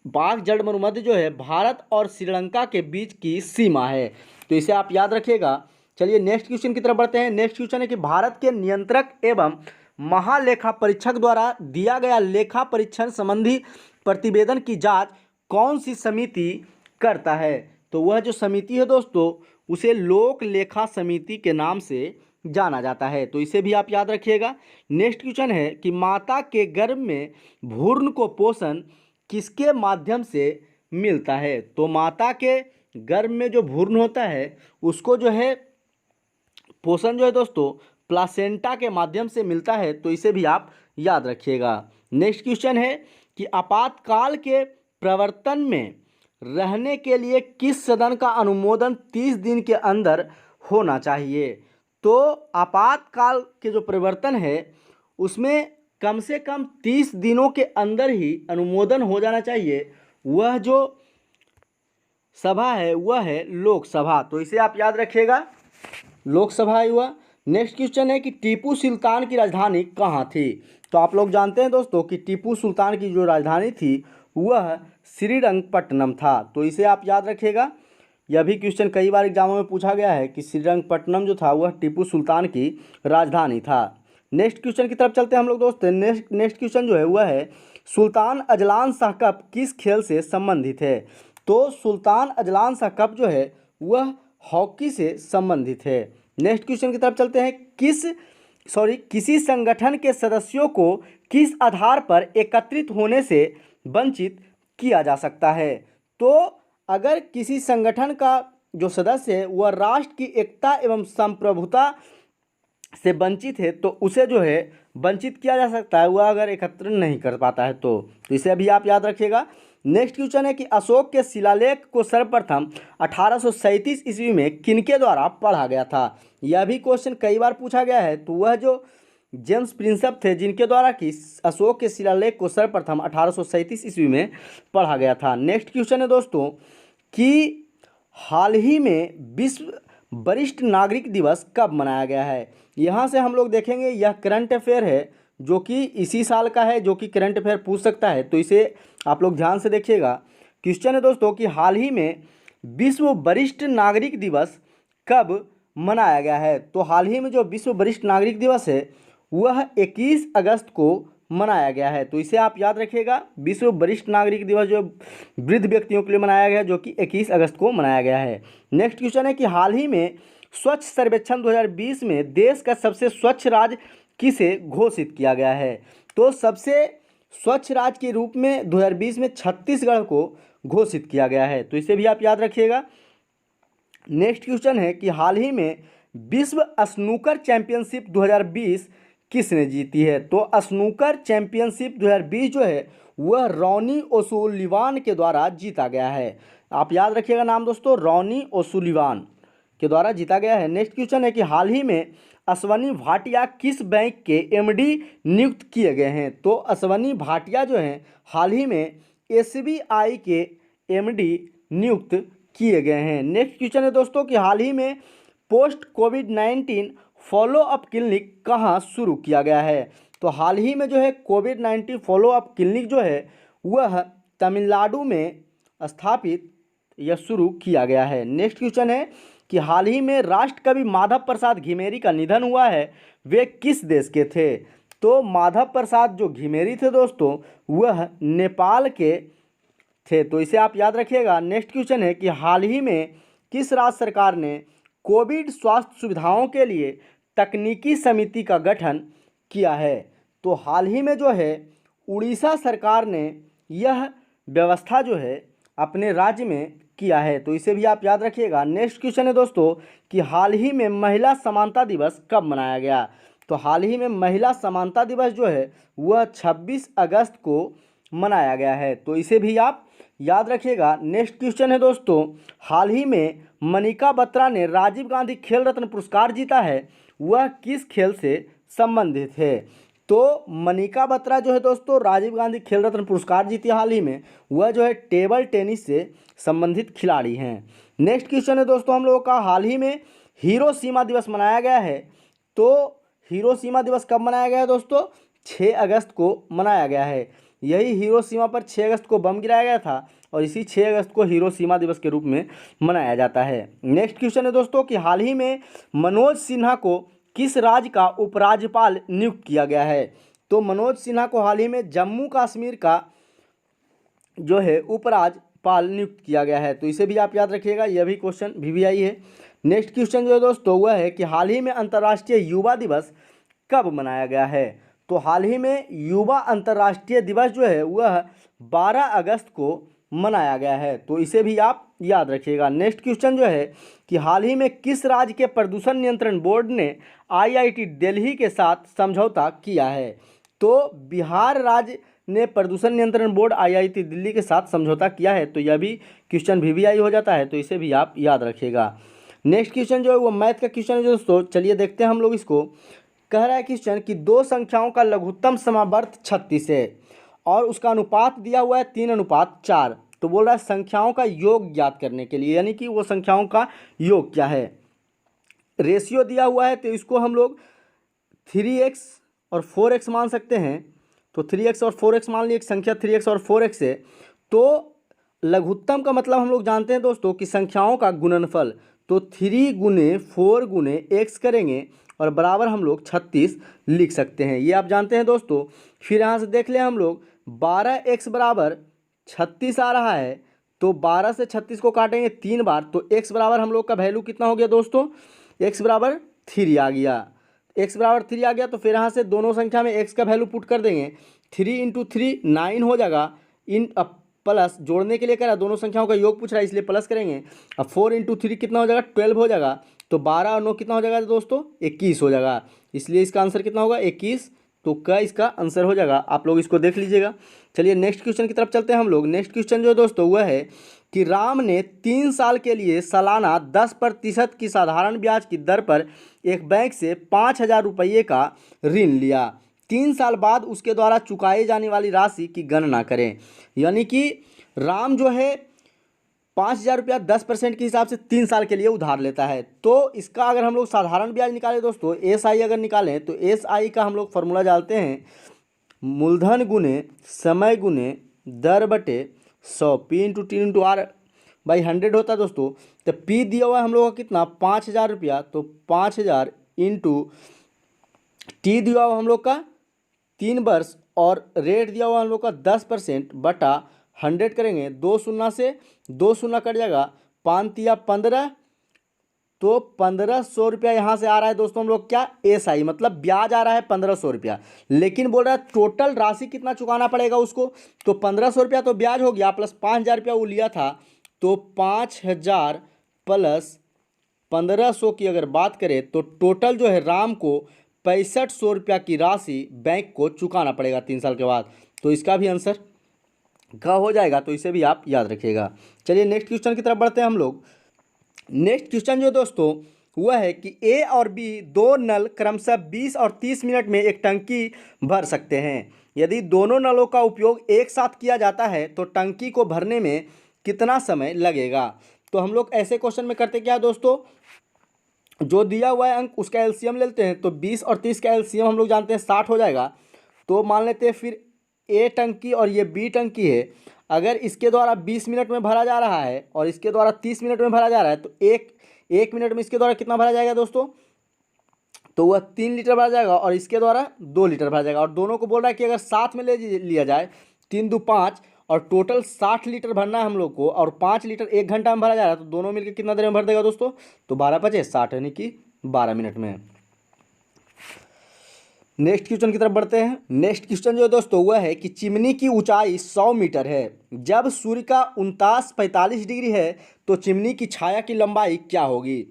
पाक जल मरुमध्य जो है भारत और श्रीलंका के बीच की सीमा है, तो इसे आप याद रखिएगा। चलिए नेक्स्ट क्वेश्चन की तरफ बढ़ते हैं। नेक्स्ट क्वेश्चन है कि भारत के नियंत्रक एवं महालेखा परीक्षक द्वारा दिया गया लेखा परीक्षण संबंधी प्रतिवेदन की जांच कौन सी समिति करता है? तो वह जो समिति है दोस्तों उसे लोक लेखा समिति के नाम से जाना जाता है, तो इसे भी आप याद रखिएगा। नेक्स्ट क्वेश्चन है कि माता के गर्भ में भ्रूण को पोषण किसके माध्यम से मिलता है? तो माता के गर्भ में जो भ्रूण होता है उसको जो है पोषण जो है दोस्तों प्लासेंटा के माध्यम से मिलता है, तो इसे भी आप याद रखिएगा। नेक्स्ट क्वेश्चन है कि आपातकाल के प्रवर्तन में रहने के लिए किस सदन का अनुमोदन 30 दिन के अंदर होना चाहिए? तो आपातकाल के जो प्रवर्तन है उसमें कम से कम 30 दिनों के अंदर ही अनुमोदन हो जाना चाहिए। वह जो सभा है वह है लोकसभा, तो इसे आप याद रखिएगा, लोकसभा हुआ। नेक्स्ट क्वेश्चन है कि टीपू सुल्तान की राजधानी कहाँ थी? तो आप लोग जानते हैं दोस्तों कि टीपू सुल्तान की जो राजधानी थी वह श्रीरंगपट्टनम था, तो इसे आप याद रखिएगा। यह भी क्वेश्चन कई बार एग्जामों में पूछा गया है कि श्रीरंगपट्टनम जो था वह टीपू सुल्तान की राजधानी था। नेक्स्ट क्वेश्चन की तरफ चलते हैं हम लोग दोस्तों। नेक्स्ट क्वेश्चन जो है वह है सुल्तान अजलान शाह कप किस खेल से संबंधित है? तो सुल्तान अजलान शाह कप जो है वह हॉकी से संबंधित है। नेक्स्ट क्वेश्चन की तरफ चलते हैं। किसी संगठन के सदस्यों को किस आधार पर एकत्रित होने से वंचित किया जा सकता है? तो अगर किसी संगठन का जो सदस्य है वह राष्ट्र की एकता एवं संप्रभुता से वंचित है तो उसे जो है वंचित किया जा सकता है, वह अगर एकत्र नहीं कर पाता है तो इसे भी आप याद रखिएगा। नेक्स्ट क्वेश्चन है कि अशोक के शिलालेख को सर्वप्रथम 1837 ईस्वी में किनके द्वारा पढ़ा गया था? यह भी क्वेश्चन कई बार पूछा गया है, तो वह जो जेम्स प्रिंसप थे जिनके द्वारा कि अशोक के शिलालेख को सर्वप्रथम 1837 ईस्वी में पढ़ा गया था। नेक्स्ट क्वेश्चन है दोस्तों कि हाल ही में विश्व वरिष्ठ नागरिक दिवस कब मनाया गया है? यहाँ से हम लोग देखेंगे, यह करंट अफेयर है जो कि इसी साल का है, जो कि करंट अफेयर पूछ सकता है, तो इसे आप लोग ध्यान से देखिएगा। क्वेश्चन है दोस्तों कि हाल ही में विश्व वरिष्ठ नागरिक दिवस कब मनाया गया है? तो हाल ही में जो विश्व वरिष्ठ नागरिक दिवस है वह 21 अगस्त को मनाया गया है, तो इसे आप याद रखिएगा। विश्व वरिष्ठ नागरिक दिवस जो वृद्ध व्यक्तियों के लिए मनाया गया है, जो कि 21 अगस्त को मनाया गया है। नेक्स्ट क्वेश्चन है कि हाल ही में स्वच्छ सर्वेक्षण 2020 में देश का सबसे स्वच्छ राज्य किसे घोषित किया गया है? तो सबसे स्वच्छ राज्य के रूप में 2020 में छत्तीसगढ़ को घोषित किया गया है, तो इसे भी आप याद रखिएगा। नेक्स्ट क्वेश्चन है कि हाल ही में विश्व स्नूकर चैंपियनशिप 2020 किसने जीती है? तो स्नूकर चैंपियनशिप 2020 जो है वह रॉनी ओसुलिवान के द्वारा जीता गया है। आप याद रखिएगा नाम दोस्तों, रॉनी ओसुलिवान के द्वारा जीता गया है। नेक्स्ट क्वेश्चन है कि हाल ही में अश्वनी भाटिया किस बैंक के एमडी नियुक्त किए गए हैं? तो अश्वनी भाटिया जो हैं हाल ही में एसबीआई के एमडी नियुक्त किए गए हैं। नेक्स्ट क्वेश्चन है दोस्तों कि हाल ही में पोस्ट कोविड-19 फॉलोअप क्लिनिक कहाँ शुरू किया गया है? तो हाल ही में जो है कोविड-19 फॉलोअप क्लिनिक जो है वह तमिलनाडु में स्थापित या शुरू किया गया है। नेक्स्ट क्वेश्चन है कि हाल ही में राष्ट्रकवि माधव प्रसाद घिमेरी का निधन हुआ है, वे किस देश के थे? तो माधव प्रसाद जो घिमेरी थे दोस्तों वह नेपाल के थे, तो इसे आप याद रखिएगा। नेक्स्ट क्वेश्चन है कि हाल ही में किस राज्य सरकार ने कोविड स्वास्थ्य सुविधाओं के लिए तकनीकी समिति का गठन किया है? तो हाल ही में जो है उड़ीसा सरकार ने यह व्यवस्था जो है अपने राज्य में किया है, तो इसे भी आप याद रखिएगा। नेक्स्ट क्वेश्चन है दोस्तों कि हाल ही में महिला समानता दिवस कब मनाया गया? तो हाल ही में महिला समानता दिवस जो है वह 26 अगस्त को मनाया गया है, तो इसे भी आप याद रखिएगा। नेक्स्ट क्वेश्चन है दोस्तों, हाल ही में मनिका बत्रा ने राजीव गांधी खेल रत्न पुरस्कार जीता है, वह किस खेल से संबंधित है? तो मनिका बत्रा जो है दोस्तों राजीव गांधी खेल रत्न पुरस्कार जीती हाल ही में, वह जो है टेबल टेनिस से संबंधित खिलाड़ी हैं। नेक्स्ट क्वेश्चन है दोस्तों हम लोगों का, हाल ही में हिरोशिमा दिवस मनाया गया है, तो हिरोशिमा दिवस कब मनाया गया है दोस्तों? 6 अगस्त को मनाया गया है। यही हिरोशिमा पर 6 अगस्त को बम गिराया गया था और इसी 6 अगस्त को हिरोशिमा दिवस के रूप में मनाया जाता है। नेक्स्ट क्वेश्चन है दोस्तों कि हाल ही में मनोज सिन्हा को किस राज्य का उपराज्यपाल नियुक्त किया गया है? तो मनोज सिन्हा को हाल ही में जम्मू कश्मीर का जो है उपराज्यपाल नियुक्त किया गया है, तो इसे भी आप याद रखिएगा, यह भी क्वेश्चन VVI है। नेक्स्ट क्वेश्चन जो है दोस्तों वह है कि हाल ही में अंतर्राष्ट्रीय युवा दिवस कब मनाया गया है? तो हाल ही में युवा अंतर्राष्ट्रीय दिवस जो है वह 12 अगस्त को मनाया गया है, तो इसे भी आप याद रखिएगा। नेक्स्ट क्वेश्चन जो है कि हाल ही में किस राज्य के प्रदूषण नियंत्रण बोर्ड ने IIT दिल्ली के साथ समझौता किया है? तो बिहार राज्य ने प्रदूषण नियंत्रण बोर्ड IIT दिल्ली के साथ समझौता किया है, तो यह भी क्वेश्चन VVI हो जाता है, तो इसे भी आप याद रखिएगा। नेक्स्ट क्वेश्चन जो है वो मैथ का क्वेश्चन है दोस्तों, चलिए देखते हैं हम लोग इसको। कह रहा है क्वेश्चन कि दो संख्याओं का लघुत्तम समावर्त 36 है और उसका अनुपात दिया हुआ है 3:4, तो बोल रहा है संख्याओं का योग ज्ञात करने के लिए, यानी कि वो संख्याओं का योग क्या है। रेशियो दिया हुआ है तो इसको हम लोग 3x और 4x मान सकते हैं, तो 3x और 4x मान लिए, एक संख्या 3x और 4x है। तो लघुत्तम का मतलब हम लोग जानते हैं दोस्तों कि संख्याओं का गुणनफल, तो 3 गुने 4 गुने x करेंगे और बराबर हम लोग 36 लिख सकते हैं, ये आप जानते हैं दोस्तों। फिर यहाँ से देख लें हम लोग 12x बराबर 36 आ रहा है, तो 12 से 36 को काटेंगे 3 बार, तो x बराबर हम लोग का वैल्यू कितना हो गया दोस्तों? x बराबर 3 आ गया। x बराबर 3 आ गया तो फिर यहाँ से दोनों संख्या में x का वैल्यू पुट कर देंगे, 3 × 3 9 हो जाएगा। इन प्लस जोड़ने के लिए कह रहा है, दोनों संख्याओं का योग पूछ रहा है इसलिए प्लस करेंगे। अब 4 × 3 कितना हो जाएगा? 12 हो जाएगा। तो 12 और 9 कितना हो जाएगा दोस्तों? 21 हो जाएगा, इसलिए इसका आंसर कितना होगा? 21। तो क्या इसका आंसर हो जाएगा, आप लोग इसको देख लीजिएगा। चलिए नेक्स्ट क्वेश्चन की तरफ चलते हैं हम लोग। नेक्स्ट क्वेश्चन जो है दोस्तों वह है कि राम ने 3 साल के लिए सालाना 10% की साधारण ब्याज की दर पर एक बैंक से 5,000 रुपये का ऋण लिया। 3 साल बाद उसके द्वारा चुकाई जाने वाली राशि की गणना करें। यानी कि राम जो है 5,000 रुपया 10% के हिसाब से 3 साल के लिए उधार लेता है। तो इसका अगर हम लोग साधारण ब्याज निकालें दोस्तों, SI अगर निकालें तो SI का हम लोग फॉर्मूला डालते हैं, मूलधन गुने समय गुने दर बटे 100, P × T × R बाई 100 होता है दोस्तों। तो P दिया हुआ है हम लोग का कितना? 5,000 रुपया, तो 5,000 × T दिया हुआ हम लोग का 3 वर्ष और रेट दिया हुआ हम लोग का 10% बटा 100 करेंगे, 2 शून्य से 2 शून्य कट जाएगा, 5 × 15, तो 1500 रुपया यहाँ से आ रहा है दोस्तों हम लोग क्या SI, मतलब ब्याज आ रहा है 1500 रुपया। लेकिन बोल रहा है टोटल राशि कितना चुकाना पड़ेगा उसको, तो 1500 रुपया तो ब्याज हो गया प्लस 5000 रुपया वो लिया था, तो 5000 प्लस 1500 की अगर बात करें तो टोटल जो है राम को 6500 रुपया की राशि बैंक को चुकाना पड़ेगा 3 साल के बाद। तो इसका भी आंसर का हो जाएगा, तो इसे भी आप याद रखिएगा। चलिए नेक्स्ट क्वेश्चन की तरफ बढ़ते हैं हम लोग। नेक्स्ट क्वेश्चन जो दोस्तों वह है कि ए और बी दो नल क्रमशः 20 और 30 मिनट में एक टंकी भर सकते हैं। यदि दोनों नलों का उपयोग एक साथ किया जाता है तो टंकी को भरने में कितना समय लगेगा। तो हम लोग ऐसे क्वेश्चन में करते क्या दोस्तों, जो दिया हुआ है अंक उसका एलसीएम ले लेते हैं। तो 20 और 30 का एलसीएम हम लोग जानते हैं 60 हो जाएगा। तो मान लेते हैं फिर ए टंकी और ये बी टंकी है, अगर इसके द्वारा 20 मिनट में भरा जा रहा है और इसके द्वारा 30 मिनट में भरा जा रहा है, तो एक मिनट में इसके द्वारा कितना भरा जाएगा दोस्तों, तो वह 3 लीटर भरा जाएगा और इसके द्वारा 2 लीटर भरा जाएगा। और दोनों को बोल रहा है कि अगर साथ में ले लिया जाए 3 दूनी 5 और टोटल 60 लीटर भरना है हम लोग को, और 5 लीटर 1 घंटा में भरा जा रहा है, तो दोनों मिलकर कितना देर में भर देगा दोस्तों, तो 12 पचे 60 यानी कि 12 मिनट में। नेक्स्ट क्वेश्चन की तरफ बढ़ते हैं। नेक्स्ट क्वेश्चन जो है दोस्तों वह है कि चिमनी की ऊंचाई 100 मीटर है, जब सूर्य का 49-45 डिग्री है तो चिमनी की छाया की लंबाई क्या होगी।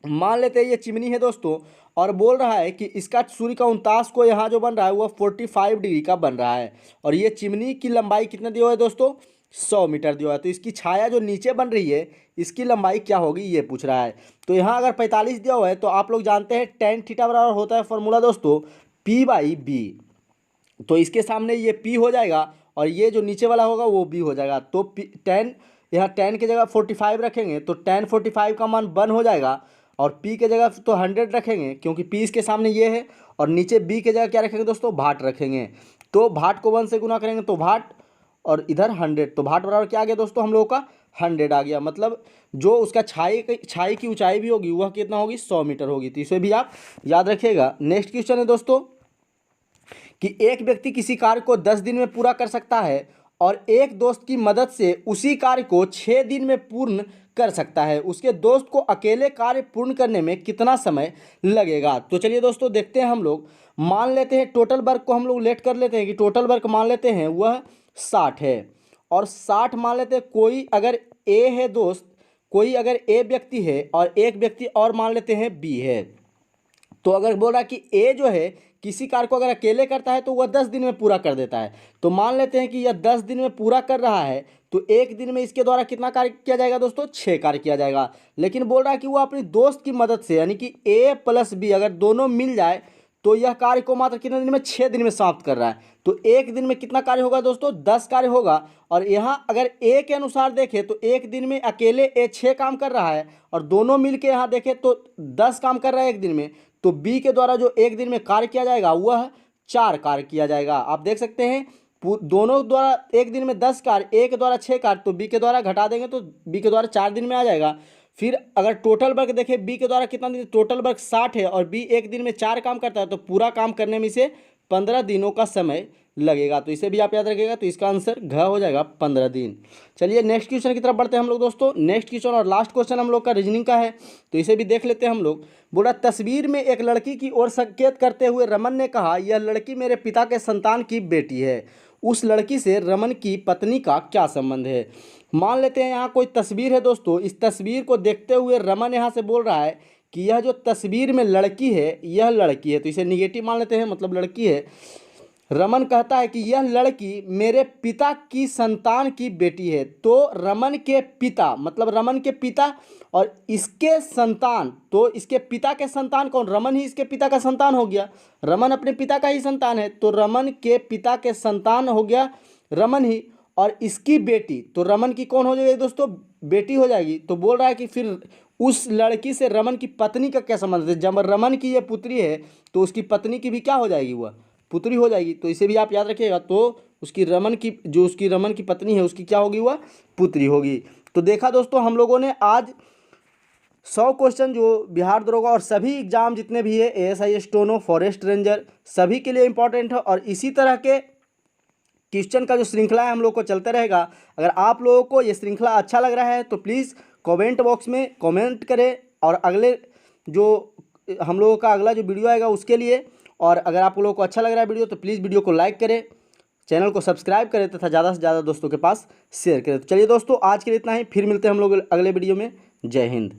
मान लेते हैं ये चिमनी है दोस्तों, और बोल रहा है कि इसका सूर्य का 49 को यहाँ जो बन रहा है वह 45 डिग्री का बन रहा है, और ये चिमनी की लंबाई कितना दिया हुआ है दोस्तों, 100 मीटर दिया हुआ है। तो इसकी छाया जो नीचे बन रही है इसकी लंबाई क्या होगी ये पूछ रहा है। तो यहाँ अगर 45 दिया हुआ है तो आप लोग जानते हैं tan थीटा बराबर होता है फॉर्मूला दोस्तों P/B। तो इसके सामने ये P हो जाएगा और ये जो नीचे वाला होगा वो B हो जाएगा। तो tan, यहाँ tan की जगह 45 रखेंगे तो tan 45 का मान 1 हो जाएगा, और P के जगह तो 100 रखेंगे क्योंकि P इसके सामने ये है, और नीचे B के जगह क्या रखेंगे दोस्तों, भाट रखेंगे। तो भाट को 1 से गुना करेंगे तो भाट, और इधर 100, तो भाट बराबर क्या आ गया दोस्तों हम लोगों का 100 आ गया। मतलब जो उसका छाई की ऊंचाई भी होगी वह कितना होगी, 100 मीटर होगी। तो इसे भी आप याद रखिएगा। नेक्स्ट क्वेश्चन है दोस्तों कि एक व्यक्ति किसी कार्य को 10 दिन में पूरा कर सकता है और एक दोस्त की मदद से उसी कार्य को 6 दिन में पूर्ण कर सकता है। उसके दोस्त को अकेले कार्य पूर्ण करने में कितना समय लगेगा। तो चलिए दोस्तों देखते हैं हम लोग। मान लेते हैं टोटल वर्क को हम लोग लेट कर लेते हैं कि टोटल वर्क मान लेते हैं वह 60 है, और 60 मान लेते हैं कोई अगर ए है दोस्त, कोई अगर ए व्यक्ति है और एक व्यक्ति और मान लेते हैं बी है। तो अगर बोल रहा है कि ए जो है किसी कार्य को अगर अकेले करता है तो वह 10 दिन में पूरा कर देता है। तो मान लेते हैं कि यह 10 दिन में पूरा कर रहा है, तो एक दिन में इसके द्वारा कितना कार्य किया जाएगा दोस्तों, 6 कार्य किया जाएगा। लेकिन बोल रहा है कि वो अपनी दोस्त की मदद से यानी कि ए प्लस बी अगर दोनों मिल जाए तो यह कार्य को मात्र कितने दिन में, 6 दिन में समाप्त कर रहा है। तो एक दिन में कितना कार्य होगा दोस्तों, 10 कार्य होगा। और यहाँ अगर ए के अनुसार देखें तो एक दिन में अकेले ए 6 काम कर रहा है, और दोनों मिलके यहाँ देखें तो 10 काम कर रहा है एक दिन में। तो बी के द्वारा जो एक दिन में कार्य किया जाएगा वह 4 कार्य किया जाएगा। आप देख सकते हैं दोनों द्वारा एक दिन में 10 कार्य, ए के द्वारा 6 कार्य, तो बी के द्वारा घटा देंगे तो बी के द्वारा 4 दिन में आ जाएगा। फिर अगर टोटल वर्क देखें बी के द्वारा कितना दिन, टोटल वर्क 60 है और बी एक दिन में 4 काम करता है, तो पूरा काम करने में इसे 15 दिनों का समय लगेगा। तो इसे भी आप याद रखिएगा। तो इसका आंसर घ हो जाएगा 15 दिन। चलिए नेक्स्ट क्वेश्चन की तरफ बढ़ते हैं हम लोग दोस्तों। नेक्स्ट क्वेश्चन और लास्ट क्वेश्चन हम लोग का रीजनिंग का है, तो इसे भी देख लेते हैं हम लोग। बोला तस्वीर में एक लड़की की ओर संकेत करते हुए रमन ने कहा, यह लड़की मेरे पिता के संतान की बेटी है। उस लड़की से रमन की पत्नी का क्या संबंध है। मान लेते हैं यहाँ कोई तस्वीर है दोस्तों, इस तस्वीर को देखते हुए रमन यहाँ से बोल रहा है कि यह जो तस्वीर में लड़की है यह लड़की है, तो इसे निगेटिव मान लेते हैं, मतलब लड़की है। रमन कहता है कि यह लड़की मेरे पिता की संतान की बेटी है। तो रमन के पिता मतलब रमन के पिता और इसके संतान, तो इसके पिता के संतान कौन, रमन ही इसके पिता का संतान हो गया। रमन अपने पिता का ही संतान है, तो रमन के पिता के संतान हो गया रमन ही। और इसकी बेटी, तो रमन की कौन हो जाएगी दोस्तों, बेटी हो जाएगी। तो बोल रहा है कि फिर उस लड़की से रमन की पत्नी का क्या संबंध है। जब रमन की ये पुत्री है तो उसकी पत्नी की भी क्या हो जाएगी, वह पुत्री हो जाएगी। तो इसे भी आप याद रखिएगा। तो उसकी रमन की पत्नी है उसकी क्या होगी, वह पुत्री होगी। तो देखा दोस्तों हम लोगों ने आज 100 क्वेश्चन जो बिहार दरोगा और सभी एग्जाम जितने भी है ASI स्टोनो फॉरेस्ट रेंजर सभी के लिए इंपॉर्टेंट है, और इसी तरह के क्वेश्चन का जो श्रृंखला है हम लोग को चलता रहेगा। अगर आप लोगों को ये श्रृंखला अच्छा लग रहा है तो प्लीज़ कमेंट बॉक्स में कमेंट करें, और अगले जो हम लोगों का अगला जो वीडियो आएगा उसके लिए। और अगर आप लोगों को अच्छा लग रहा है वीडियो तो प्लीज़ वीडियो को लाइक करें, चैनल को सब्सक्राइब करें तथा ज़्यादा से ज़्यादा दोस्तों के पास शेयर करें। तो चलिए दोस्तों, आज के लिए इतना ही, फिर मिलते हैं हम लोग अगले वीडियो में। जय हिंद।